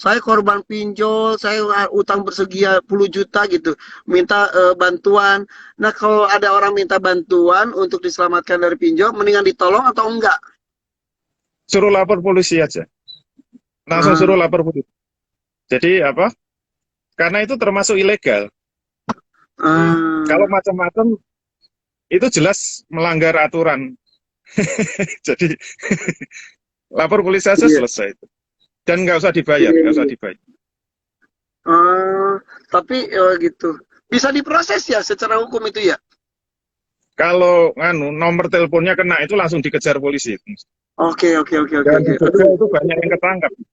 saya korban pinjol, saya utang bersedia puluh juta gitu, minta bantuan. Nah, kalau ada orang minta bantuan untuk diselamatkan dari pinjol, mendingan ditolong atau enggak? Suruh lapor polisi aja. Langsung suruh Hmm. lapor polisi. Jadi apa? Karena itu termasuk ilegal. Kalau Hmm. macam-macam itu jelas melanggar aturan. Jadi lapor polisi aja Iya. selesai itu. Dan nggak usah dibayar, Iya, nggak usah iya. dibayar. Tapi gitu. Bisa diproses ya secara hukum itu ya? Kalau nganu nomor teleponnya kena itu langsung dikejar polisi. Oke, oke, oke, oke, Dan oke. di Jogja Aduh. itu banyak yang ketangkap. Iya,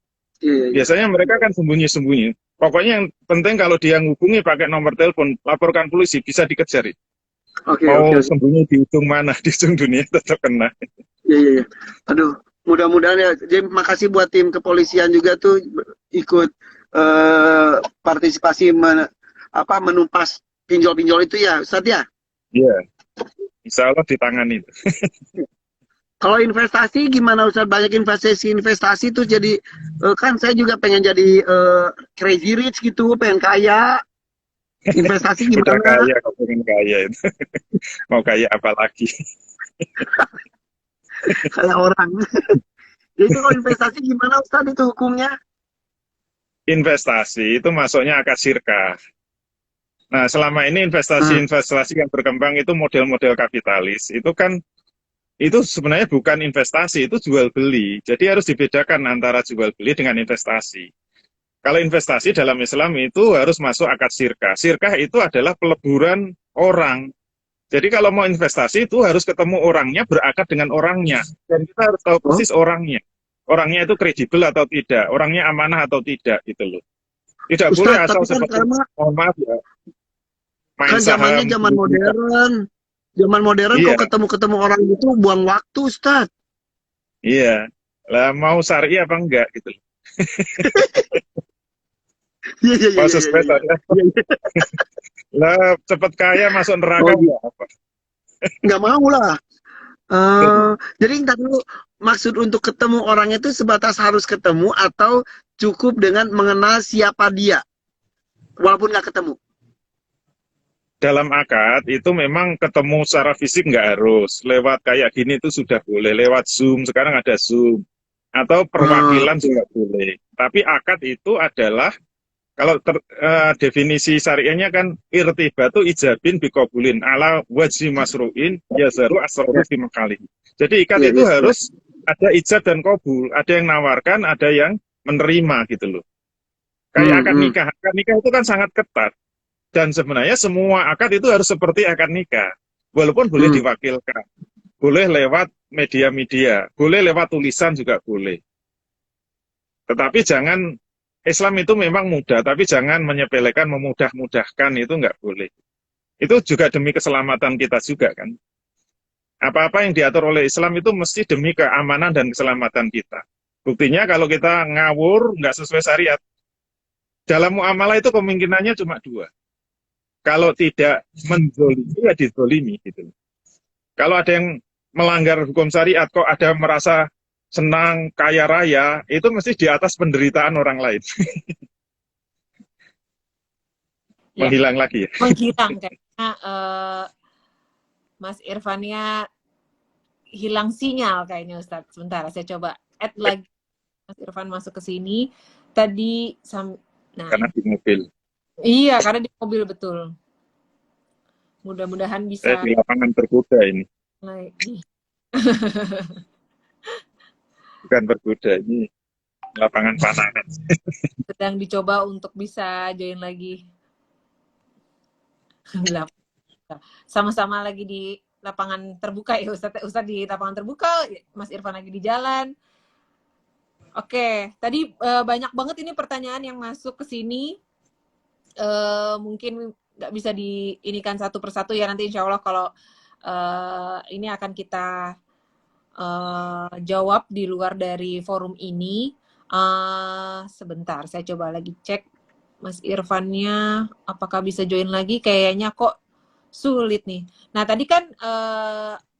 iya, iya. Biasanya mereka kan sembunyi-sembunyi. Pokoknya yang penting kalau dia ngubungi pakai nomor telepon, laporkan polisi, bisa dikejar. Oke, oke, Mau oke. sembunyi di ujung mana, di ujung dunia tetap kena. Iya, iya, iya. Aduh, mudah-mudahan ya. Jadi makasih buat tim kepolisian juga tuh ikut partisipasi menumpas pinjol-pinjol itu ya, Ustadz ya. Iya, insya Allah ditangani. Kalau investasi gimana Ustadz? Banyak investasi tuh jadi kan saya juga pengen jadi crazy rich gitu, pengen kaya. Investasi Udah gimana? kaya, kok pengen kaya itu. Mau kaya apa lagi? Kayak orang. Jadi itu kalau investasi gimana Ustadz itu hukumnya? Investasi itu masuknya akad sirkah. Nah, selama ini Nah, investasi-investasi yang berkembang itu model-model kapitalis. Itu kan, itu sebenarnya bukan investasi, itu jual beli. Jadi harus dibedakan antara jual beli dengan investasi. Kalau investasi dalam Islam itu harus masuk akad sirkah. Sirkah itu adalah peleburan orang. Jadi kalau mau investasi itu harus ketemu orangnya, berakad dengan orangnya. Dan kita harus tahu oh, persis orangnya. Orangnya itu kredibel atau tidak, orangnya amanah atau tidak gitu loh. Tidak boleh Ustadz, asal tapi kan seperti, karena mohon maaf ya, main kan zamannya saham, zaman beli-beli. modern. Zaman modern Iya, kok ketemu-ketemu orang gitu buang waktu, Ustadz. iya. Lah mau syari apa enggak gitu loh. Iya, iya, iya, Mau iya, iya, sukses iya. aja. Iya, iya. Lah cepet kaya masuk neraka Oh, gitu. enggak apa. Nggak mau lah. Jadi ntar dulu, maksud untuk ketemu orang itu sebatas harus ketemu atau cukup dengan mengenal siapa dia, walaupun nggak ketemu. Dalam akad itu memang ketemu secara fisik nggak harus. Lewat kayak gini itu sudah boleh. Lewat Zoom, sekarang ada Zoom. Atau perwakilan Oke. juga boleh. Tapi akad itu adalah, kalau definisi syariahnya kan irtibatu ijabin bikobulin ala wajhi masruin yazaru asroru Ya, fi makali. Jadi ikat iya, itu iya, iya. harus ada ijab dan kobul. Ada yang nawarkan, ada yang menerima gitu loh. Kayak Hmm, akad hmm, nikah. Akad nikah itu kan sangat ketat. Dan sebenarnya semua akad itu harus seperti akad nikah. Walaupun boleh hmm. diwakilkan. Boleh lewat media-media. Boleh lewat tulisan juga boleh. Tetapi jangan, Islam itu memang mudah, tapi jangan menyepelekan, memudah-mudahkan, itu nggak boleh. Itu juga demi keselamatan kita juga kan. Apa-apa yang diatur oleh Islam itu mesti demi keamanan dan keselamatan kita. Buktinya kalau kita ngawur, nggak sesuai syariat, dalam muamalah itu kemungkinannya cuma dua. Kalau tidak menzolimi, ya dizolimi. Gitu. Kalau ada yang melanggar hukum syariat, kok ada merasa senang, kaya raya, itu mesti di atas penderitaan orang lain. Ya, Menghilang lagi ya. menghilang kayaknya Mas Irfannya hilang sinyal kayaknya Ustadz. Sebentar, saya coba add lagi Mas Irfan masuk ke sini. Tadi nah Karena ini. di mobil. Iya, karena di mobil betul. Mudah-mudahan Saya bisa di lapangan terkuda ini. lagi. Bukan berkuda, ini lapangan panahan. Sedang dicoba untuk bisa join lagi. Sama-sama lagi di lapangan terbuka ya Ustadz di lapangan terbuka, Mas Irfan lagi di jalan. Oke, tadi banyak banget ini pertanyaan yang masuk ke sini. Mungkin nggak bisa diinikan satu persatu ya, nanti insya Allah kalau ini akan kita jawab di luar dari forum ini. Sebentar, saya coba lagi cek Mas Irfannya apakah bisa join lagi. Kayaknya kok sulit nih. Nah tadi kan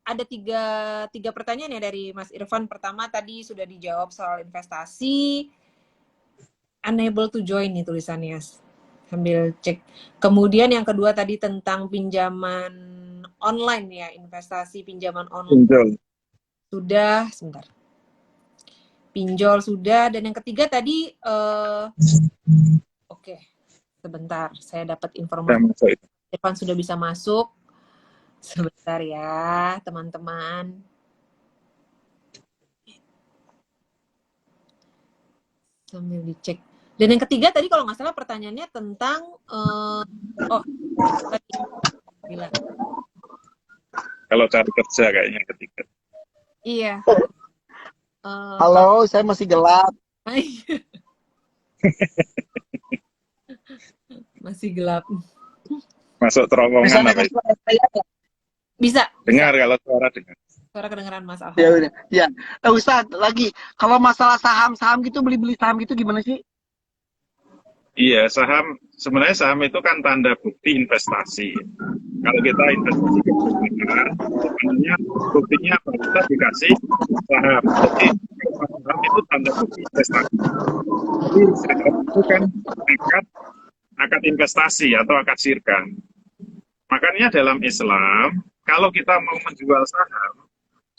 ada tiga pertanyaan ya dari Mas Irfan. Pertama tadi sudah dijawab soal investasi. unable to join nih tulisannya. Sambil cek. Kemudian yang kedua tadi tentang pinjaman online ya, investasi pinjaman online. Pinjol. Sudah, sebentar. Pinjol sudah, dan yang ketiga tadi oke. Sebentar, saya dapat informasi. Irfan sudah bisa masuk. Sebentar ya, teman-teman. Sambil dicek. Dan yang ketiga tadi kalau nggak salah pertanyaannya tentang gila. Kalau cari kerja kayaknya yang ketiga. Iya. Halo, saya masih gelap. Masih gelap. Masuk terowongan apa itu? Bisa. Dengar kalau suara dengar. Suara kedengeran Mas Alfa. Ya udah. Ya. Ustadz, lagi kalau masalah saham-saham gitu, beli-beli saham gitu gimana sih? Iya, saham sebenarnya saham itu kan tanda bukti investasi. Kalau kita investasi ke benar, sebenarnya buktinya apa? Kita dikasih saham. Jadi saham itu tanda bukti investasi. Jadi saham itu kan akad investasi atau akad sirka. Makanya dalam Islam, kalau kita mau menjual saham,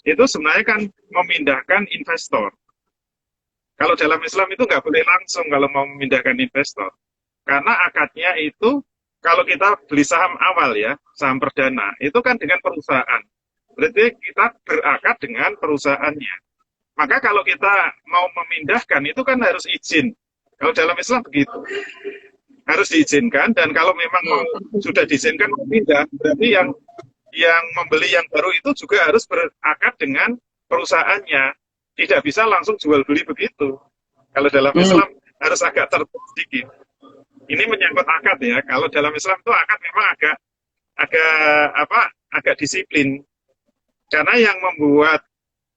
itu sebenarnya kan memindahkan investor. Kalau dalam Islam itu nggak boleh langsung kalau mau memindahkan investor. Karena akadnya itu, kalau kita beli saham awal ya, saham perdana, itu kan dengan perusahaan. Berarti kita berakad dengan perusahaannya. Maka kalau kita mau memindahkan, itu kan harus izin. Kalau dalam Islam begitu. Harus diizinkan, dan kalau memang sudah diizinkan memindah, berarti yang membeli yang baru itu juga harus berakad dengan perusahaannya. Tidak bisa langsung jual beli begitu. Kalau dalam Islam harus agak tertutup sedikit. Ini menyangkut akad ya. Kalau dalam Islam itu akad memang agak disiplin. Karena yang membuat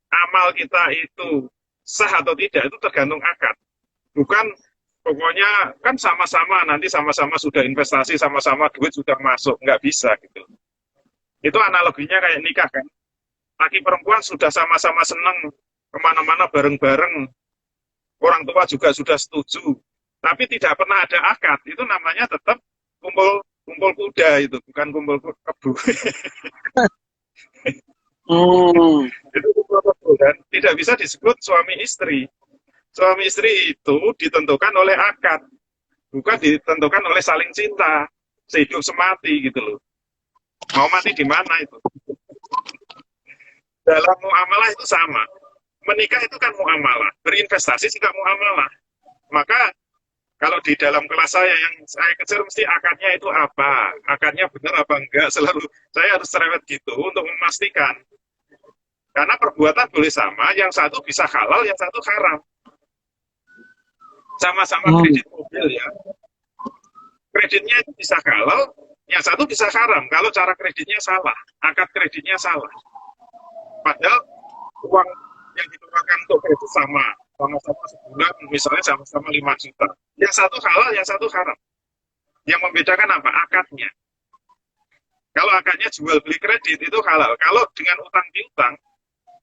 amal kita itu sah atau tidak itu tergantung akad. Bukan pokoknya kan sama-sama nanti sama-sama sudah investasi, sama-sama duit sudah masuk, nggak bisa gitu. Itu analoginya kayak nikah kan. Laki perempuan sudah sama-sama senang kemana-mana bareng-bareng, orang tua juga sudah setuju, tapi tidak pernah ada akad, itu namanya tetap kumpul kuda itu, bukan kumpul kebu. Itu kumpul kebu, dan tidak bisa disebut suami istri. Suami istri itu ditentukan oleh akad, bukan ditentukan oleh saling cinta, sehidup semati gitu loh. Mau mati di mana itu? Dalam muamalah itu sama. Menikah itu kan muamalah, berinvestasi juga muamalah. Maka kalau di dalam kelas saya yang saya kejar mesti akadnya itu apa, akadnya benar apa enggak, selalu saya harus cerewet gitu untuk memastikan. Karena perbuatan boleh sama, yang satu bisa halal, yang satu haram. Sama-sama kredit mobil ya, kreditnya itu bisa halal, yang satu bisa haram kalau cara kreditnya salah, akad kreditnya salah. Padahal uang yang dikeluarkan untuk kredit sama-sama sebulan, misalnya sama-sama 5 juta. Yang satu halal, yang satu haram. Yang membedakan apa? Akadnya. Kalau akadnya jual beli kredit itu halal. Kalau dengan utang piutang,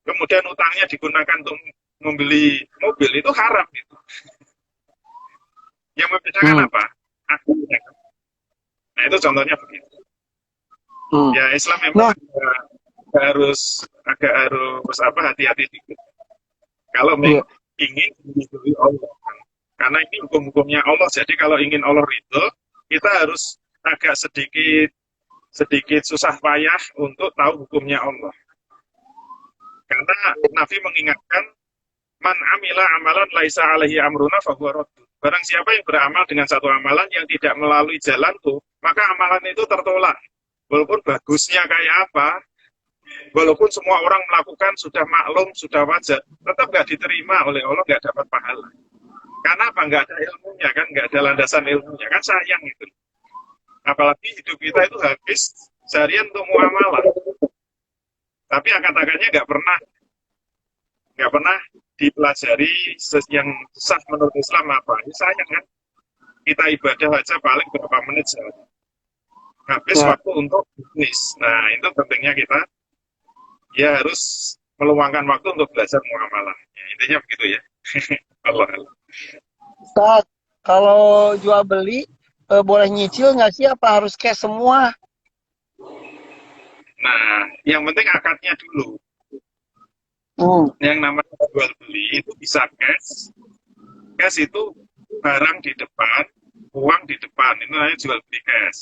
kemudian utangnya digunakan untuk membeli mobil, itu haram itu. Yang membedakan apa? Akadnya. Nah itu contohnya begitu. Ya Islam memang harus hati-hati dikit. Kalau ingin diridhoi Allah, karena ini hukum-hukumnya Allah. Jadi kalau ingin Allah ridho, kita harus agak sedikit susah payah untuk tahu hukumnya Allah. Karena Nabi mengingatkan, man amila amalan laisa alaihi amruna fahuwa raddun. Barang siapa yang beramal dengan satu amalan yang tidak melalui jalanku, maka amalan itu tertolak. Walaupun bagusnya kayak apa, walaupun semua orang melakukan sudah maklum, sudah wajar, tetap nggak diterima oleh Allah, nggak dapat pahala. Karena apa? Nggak ada ilmunya kan, nggak ada landasan ilmunya kan, sayang itu. Apalagi hidup kita itu habis seharian untuk muamalah, tapi akad-akadnya nggak pernah dipelajari yang sah menurut Islam apa. Ini sayang kan, kita ibadah aja paling berapa menit sehari, habis waktu untuk bisnis. Nah itu pentingnya kita ya harus meluangkan waktu untuk belajar muamalah. Ya, intinya begitu ya. Allah. Ustaz, Kalau jual beli boleh nyicil nggak sih? Apa harus cash semua? Nah, yang penting akadnya dulu. Hmm. Yang namanya jual beli itu bisa cash. Cash itu barang di depan, uang di depan. Itu namanya jual beli cash.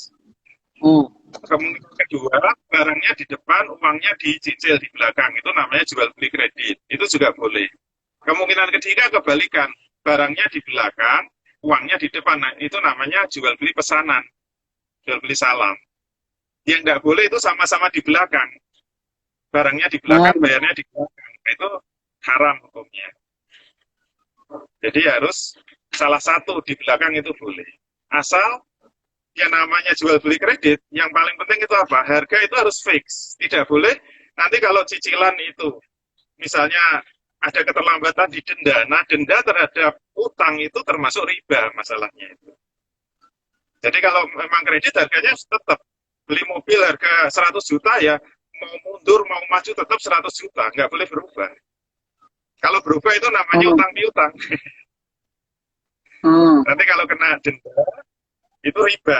Hmm. Kemungkinan kedua, barangnya di depan, uangnya dicicil di belakang. Itu namanya jual beli kredit. Itu juga boleh. Kemungkinan ketiga kebalikan. Barangnya di belakang, uangnya di depan. Nah, itu namanya jual beli pesanan. Jual beli salam. Yang nggak boleh itu sama-sama di belakang. Barangnya di belakang, Hmm. bayarnya di belakang. Itu haram hukumnya. Jadi harus salah satu di belakang itu boleh. Asal yang namanya jual beli kredit, yang paling penting itu apa? Harga itu harus fix. Tidak boleh nanti kalau cicilan itu, misalnya ada keterlambatan di denda. Nah, denda terhadap utang itu termasuk riba masalahnya itu. Jadi kalau memang kredit harganya tetap beli mobil harga 100 juta ya mau mundur mau maju tetap 100 juta, nggak boleh berubah. Kalau berubah itu namanya Hmm. utang piutang. Hmm. Nanti kalau kena denda itu riba.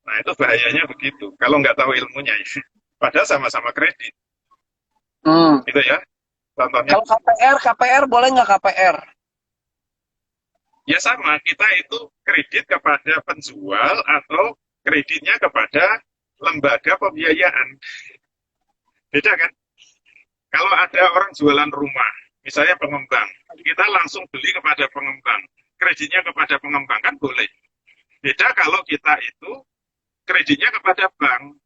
Nah, itu bahayanya begitu. Kalau nggak tahu ilmunya ya. Padahal sama-sama kredit. Hmm. Itu ya. Contohnya. Kalau KPR boleh nggak KPR? Ya sama, kita itu kredit kepada penjual atau kreditnya kepada lembaga pembiayaan. Beda kan? Kalau ada orang jualan rumah, misalnya pengembang, kita langsung beli kepada pengembang. Kreditnya kepada pengembang kan boleh. Beda kalau kita itu kreditnya kepada bank.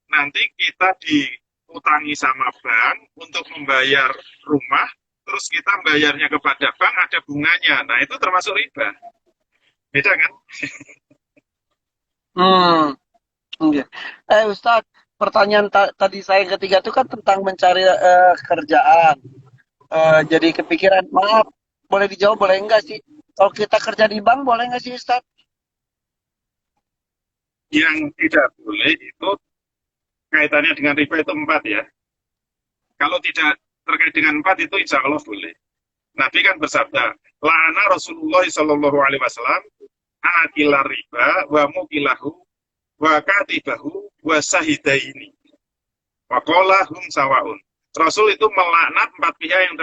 Nanti kita diutangi sama bank untuk membayar rumah, terus kita bayarnya kepada bank ada bunganya. Nah, itu termasuk riba. Beda kan? Hmm. Oke. Ustadz, pertanyaan tadi saya yang ketiga itu kan tentang mencari kerjaan. Jadi kepikiran, maaf, boleh dijawab boleh enggak sih? Kalau kita kerja di bank boleh enggak sih Ustadz? Yang tidak boleh itu kaitannya dengan riba itu 4 ya. Kalau tidak terkait dengan 4 itu insya Allah boleh. Nabi kan bersabda, la'ana Rasulullah Shallallahu Alaihi Wasallam akilah riba wa mukilahu wa katibahu wa sahidaini wa hum sawaun. Rasul itu melaknat 4 pihak yang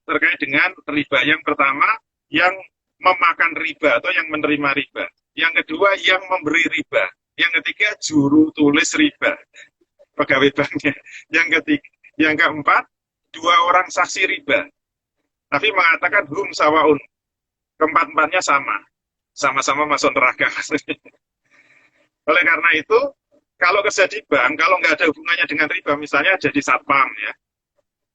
terkait dengan riba. Yang pertama, yang memakan riba atau yang menerima riba. Yang kedua, yang memberi riba. Yang ketiga, juru tulis riba, pegawai banknya. Yang ketiga, yang keempat, 2 orang saksi riba. Tapi mengatakan hum sawaun. Keempat-empatnya sama. Sama-sama masuk neraka. Oleh karena itu, kalau kerja di bank, kalau nggak ada hubungannya dengan riba, misalnya jadi satpam ya,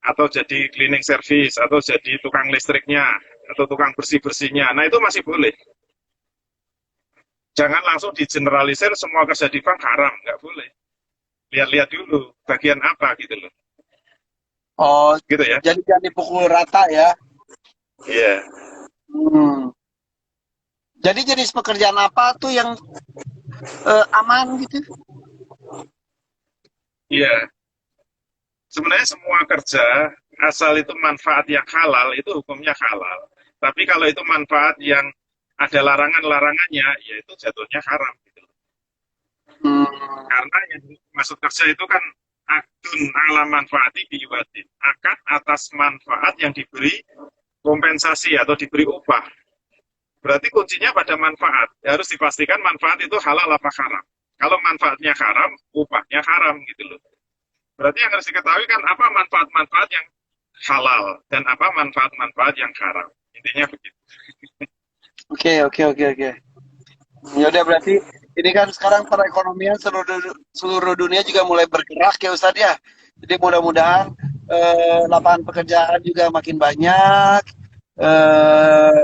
atau jadi cleaning service, atau jadi tukang listriknya, atau tukang bersih-bersihnya, nah itu masih boleh. Jangan langsung digeneralisir semua kerja di bank haram, nggak boleh. Lihat-lihat dulu bagian apa gitu loh. Oh, Gitu ya. jadi jangan dipukul rata ya. Iya. Hmm. Jadi jenis pekerjaan apa tuh yang aman gitu? Iya. Sebenarnya semua kerja asal itu manfaat yang halal itu hukumnya halal. Tapi kalau itu manfaat yang ada larangan-larangannya, ya itu jatuhnya haram gitu. Hmm. Karena yang maksud kerja itu kan akdun ala manfaati biwadin. Akad atas manfaat yang diberi kompensasi atau diberi upah. Berarti kuncinya pada manfaat. Ya, harus dipastikan manfaat itu halal apa haram. Kalau manfaatnya haram, upahnya haram gitu loh. Berarti yang harus diketahui kan apa manfaat-manfaat yang halal dan apa manfaat-manfaat yang haram. Intinya begitu. Oke. Ya udah berarti ini kan sekarang perekonomian seluruh dunia juga mulai bergerak ya Ustadz ya. Jadi mudah-mudahan lapangan pekerjaan juga makin banyak. Eh,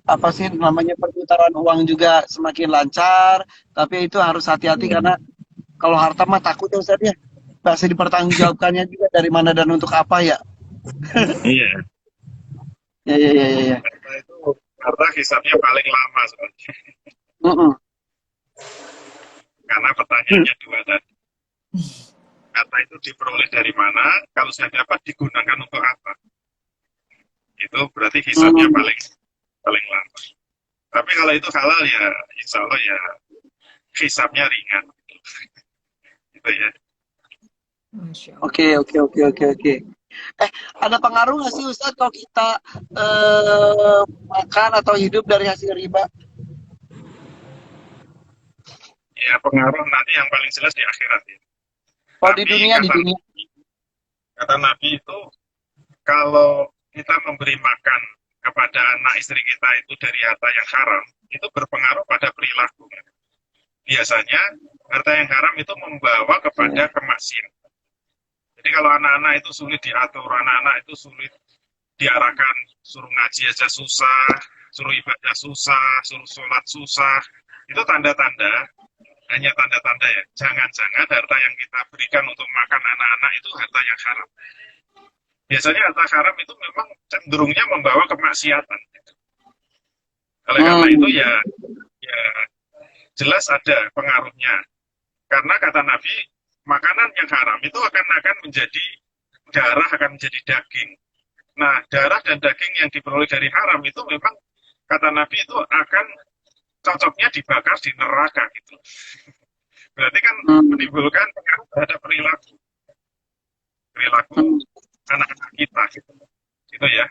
apa sih namanya perputaran uang juga semakin lancar. Tapi itu harus hati-hati karena kalau harta mah takut ya Ustadz ya. Pasti dipertanggungjawabkannya juga dari mana dan untuk apa ya. Iya. Ya. Harta itu harta hisapnya paling lama sebenarnya. Mm-mm. Karena pertanyaannya dua tadi. Harta itu diperoleh dari mana? Kalau saya dapat digunakan untuk apa? Itu berarti hisapnya Mm. paling lama. Tapi kalau itu halal ya, insya Allah ya hisabnya ringan. Gitu ya. Masya Allah. Oke. Ada pengaruh nggak sih Ustadz kalau kita makan atau hidup dari hasil riba? Ya pengaruh nanti yang paling jelas di akhirat ya. Oh, Tapi di dunia. kata Nabi itu kalau kita memberi makan kepada anak istri kita itu dari harta yang haram, itu berpengaruh pada perilaku. Biasanya harta yang haram itu membawa kepada kemaksiatan. Jadi kalau anak-anak itu sulit diatur, anak-anak itu sulit diarahkan, suruh ngaji aja susah, suruh ibadah susah, suruh sholat susah, itu tanda-tanda, hanya tanda-tanda ya. Jangan-jangan harta yang kita berikan untuk makan anak-anak itu harta yang haram. Biasanya harta haram itu memang cenderungnya membawa kemaksiatan. Oleh karena itu ya jelas ada pengaruhnya. Karena kata Nabi, makanan yang haram itu akan menjadi darah, akan menjadi daging. Nah, darah dan daging yang diperoleh dari haram itu memang kata Nabi itu akan cocoknya dibakar di neraka gitu. Berarti kan menimbulkan pengaruh terhadap perilaku anak-anak kita gitu. Itu ya.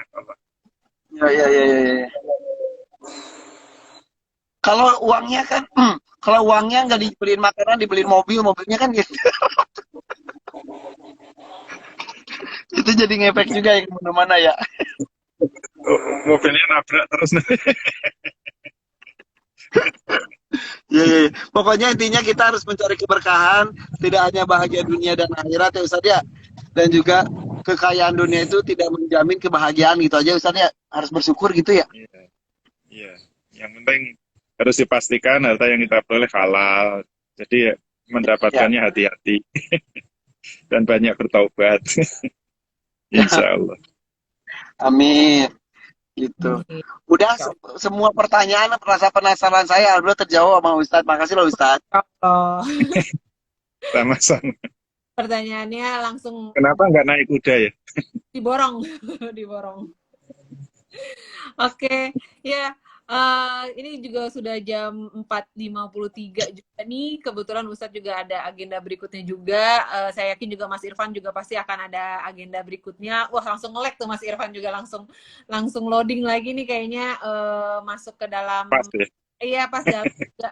Ya. Kalau uangnya nggak dibeliin makanan, dibeliin mobilnya kan gitu. Itu jadi ngefek juga ya kemana-mana ya. Mobilnya nabrak terus. Ya. Pokoknya intinya kita harus mencari keberkahan, tidak hanya bahagia dunia dan akhirat ya Ustaz ya. Dan juga kekayaan dunia itu tidak menjamin kebahagiaan gitu aja Ustaz ya. Harus bersyukur gitu ya. Iya. Yang penting harus dipastikan harta yang kita peroleh halal. Jadi mendapatkannya hati-hati. Dan banyak bertaubat. Insya Allah. Amin. Gitu. Udah semua pertanyaan rasa penasaran saya alhamdulillah terjawab sama Ustadz. Makasih loh Ustadz. Oh. Sama-sama. Pertanyaannya langsung. Kenapa nggak naik kuda ya? Diborong. Oke, ya. Ini juga sudah jam 4.53 juga nih. Kebetulan Ustadz juga ada agenda berikutnya juga. Saya yakin juga Mas Irfan juga pasti akan ada agenda berikutnya. Wah, langsung nge-lag tuh Mas Irfan juga langsung loading lagi nih kayaknya masuk ke dalam. Pas ya? Iya, pas dalam juga.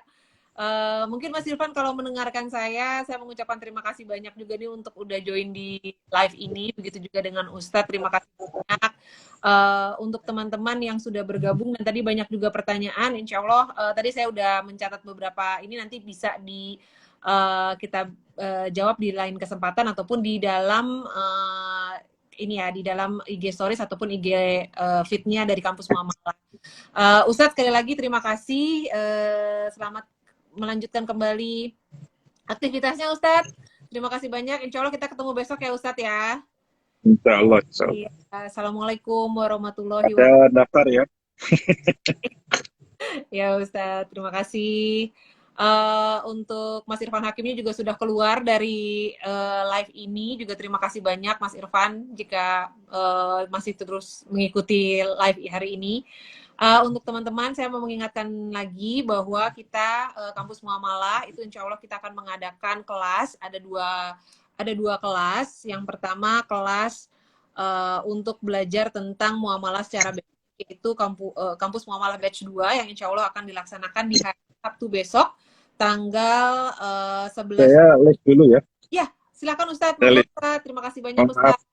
Mungkin Mas Irfan kalau mendengarkan saya mengucapkan terima kasih banyak juga nih untuk udah join di live ini. Begitu juga dengan Ustadz, terima kasih banyak. Untuk teman-teman yang sudah bergabung dan tadi banyak juga pertanyaan, insya Allah tadi saya udah mencatat beberapa ini nanti bisa kita jawab di lain kesempatan ataupun di dalam ini ya di dalam IG Stories ataupun IG feed-nya dari Kampus Muamalah. Ustadz sekali lagi terima kasih, selamat melanjutkan kembali aktivitasnya Ustadz. Terima kasih banyak, insya Allah kita ketemu besok ya Ustadz ya. Insya Allah. Iya. Assalamualaikum warahmatullahi wabarakatuh. Ada daftar ya. Ya Ustadz, terima kasih. Untuk Mas Irfan Hakimnya juga sudah keluar dari live ini. Juga terima kasih banyak Mas Irfan jika masih terus mengikuti live hari ini. Untuk teman-teman, saya mau mengingatkan lagi bahwa kita Kampus Muamalah itu insya Allah kita akan mengadakan kelas. Ada dua kelas. Yang pertama kelas untuk belajar tentang muamalah secara basic, yaitu Kampus Muamalah Batch 2 yang insya Allah akan dilaksanakan di hari Sabtu besok tanggal 11. Saya les dulu ya. Ya, silakan Ustadz. Terima kasih banyak Ustadz.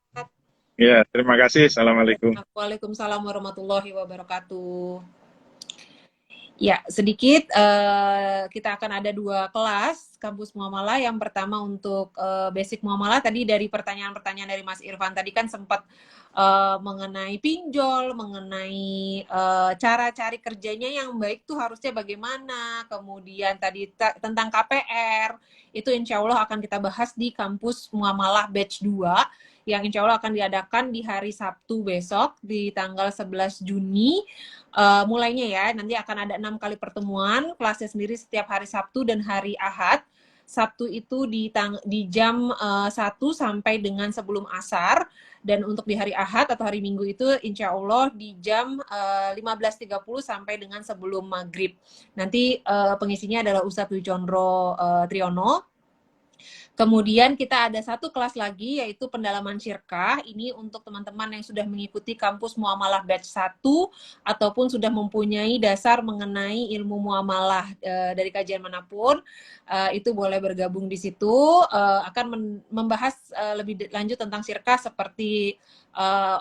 Ya, terima kasih. Assalamualaikum. Waalaikumsalam warahmatullahi wabarakatuh. Ya, sedikit kita akan ada dua kelas Kampus Muamalah. Yang pertama untuk basic muamalah, tadi dari pertanyaan-pertanyaan dari Mas Irfan tadi kan sempat mengenai pinjol, mengenai cara cari kerjanya yang baik tuh harusnya bagaimana, kemudian tadi tentang KPR, itu insya Allah akan kita bahas di Kampus Muamalah Batch 2 yang insya Allah akan diadakan di hari Sabtu besok di tanggal 11 Juni. Mulainya ya, nanti akan ada 6 kali pertemuan, kelasnya sendiri setiap hari Sabtu dan hari Ahad. Sabtu itu di jam 1 sampai dengan sebelum asar. Dan untuk di hari Ahad atau hari Minggu itu insya Allah di jam 15.30 sampai dengan sebelum maghrib. Nanti pengisinya adalah Ustadz Wicondro Triono. Kemudian kita ada satu kelas lagi yaitu pendalaman syirkah. Ini untuk teman-teman yang sudah mengikuti kampus muamalah batch 1 ataupun sudah mempunyai dasar mengenai ilmu muamalah dari kajian manapun. Itu boleh bergabung di situ. Akan membahas lebih lanjut tentang syirkah seperti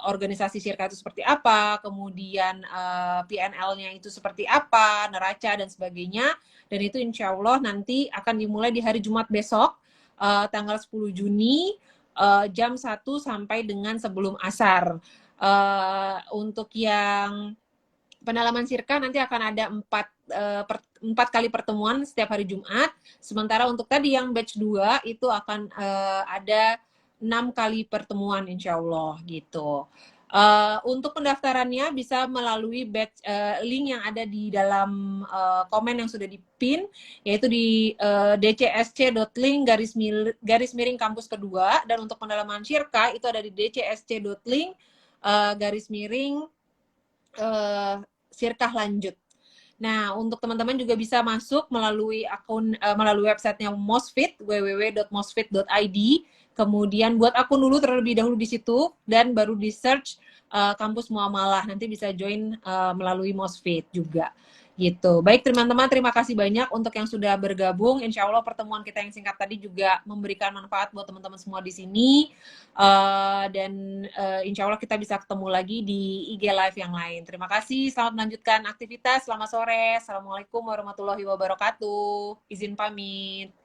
organisasi syirkah itu seperti apa, kemudian PNL-nya itu seperti apa, neraca dan sebagainya. Dan itu insya Allah nanti akan dimulai di hari Jumat besok. Tanggal 10 Juni jam 1 sampai dengan sebelum asar. Untuk yang pendalaman syirkah nanti akan ada 4 kali pertemuan setiap hari Jumat. Sementara untuk tadi yang batch 2 itu akan ada 6 kali pertemuan insya Allah gitu. Untuk pendaftarannya bisa melalui link yang ada di dalam komen yang sudah dipin, yaitu di dcsc.link garis miring kampus kedua. Dan untuk pendalaman syirkah itu ada di dcsc.link garis miring syirkah lanjut. Nah, untuk teman-teman juga bisa masuk melalui melalui websitenya Mosfit, www.mosfit.id. Kemudian buat akun dulu terlebih dahulu di situ dan baru di search kampus muamalah. Nanti bisa join melalui Mosfit juga. Gitu. Baik teman-teman, terima kasih banyak untuk yang sudah bergabung. Insya Allah pertemuan kita yang singkat tadi juga memberikan manfaat buat teman-teman semua di sini. Dan insya Allah kita bisa ketemu lagi di IG Live yang lain. Terima kasih, selamat melanjutkan aktivitas. Selamat sore. Assalamualaikum warahmatullahi wabarakatuh. Izin pamit.